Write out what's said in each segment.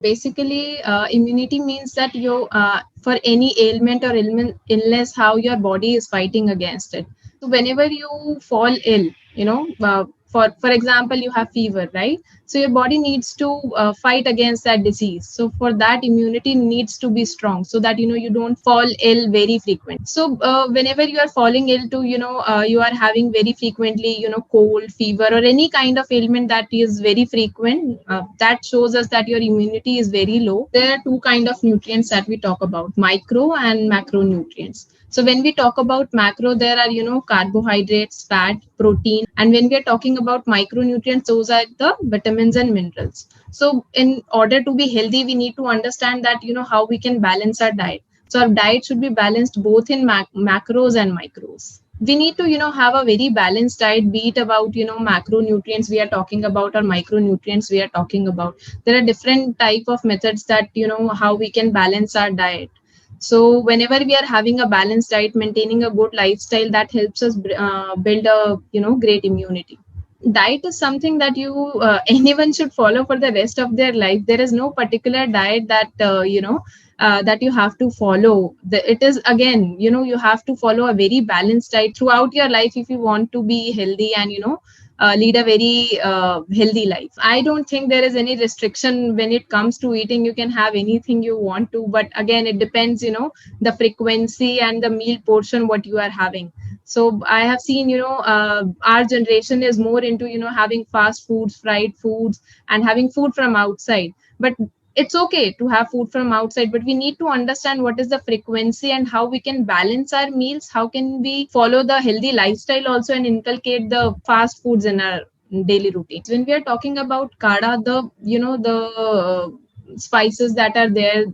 Basically, immunity means that you, for any ailment or illness, how your body is fighting against it. So whenever you fall ill, for example, you have fever, right? So your body needs to fight against that disease. So for that, immunity needs to be strong, so that you don't fall ill very frequent. So whenever you are falling ill to, you are having very frequently, cold, fever, or any kind of ailment that is very frequent, that shows us that your immunity is very low. There are two kind of nutrients that we talk about: micro and macronutrients. So when we talk about macro, there are, carbohydrates, fat, protein. And when we are talking about micronutrients, those are the vitamins and minerals. So in order to be healthy, we need to understand that, how we can balance our diet. So our diet should be balanced both in macros and micros. We need to, have a very balanced diet, be it about, macronutrients we are talking about or micronutrients we are talking about. There are different type of methods that, how we can balance our diet. So whenever we are having a balanced diet, maintaining a good lifestyle, that helps us build a, great immunity. Diet is something that anyone should follow for the rest of their life. There is no particular diet that that you have to follow. It is, again, you have to follow a very balanced diet throughout your life if you want to be healthy and lead a very healthy life. I don't think there is any restriction when it comes to eating. You can have anything you want to, but again, it depends, the frequency and the meal portion what you are having. So I have seen, our generation is more into, having fast foods, fried foods, and having food from outside. But it's okay to have food from outside, but we need to understand what is the frequency and how we can balance our meals. How can we follow the healthy lifestyle also and inculcate the fast foods in our daily routine. When we are talking about kada, the spices that are there,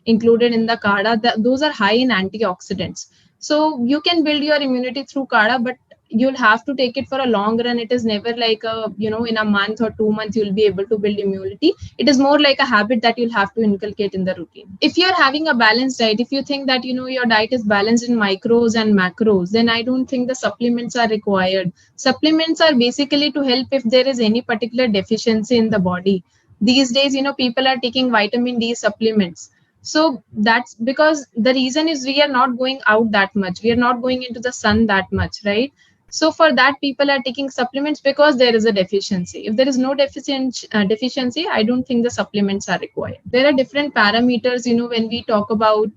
included in the kada, those are high in antioxidants. So you can build your immunity through kada, but you'll have to take it for a long run. It is never like in a month or 2 months you'll be able to build immunity. It is more like a habit that you'll have to inculcate in the routine. If you're having a balanced diet, if you think that your diet is balanced in micros and macros, then I don't think the supplements are required. Supplements are basically to help if there is any particular deficiency in the body. These days, people are taking vitamin D supplements. So that's because the reason is we are not going out that much. We are not going into the sun that much, right? So for that, people are taking supplements because there is a deficiency. If there is no deficiency, I don't think the supplements are required. There are different parameters, when we talk about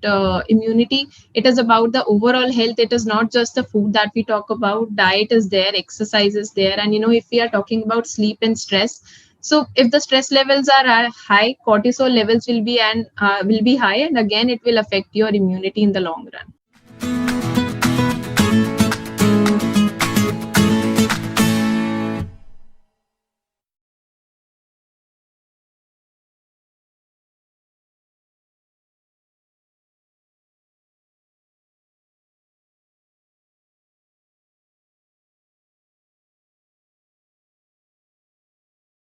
immunity. It is about the overall health. It is not just the food that we talk about. Diet is there, exercise is there. And, if we are talking about sleep and stress, so if the stress levels are high, cortisol levels will be high, and again, it will affect your immunity in the long run.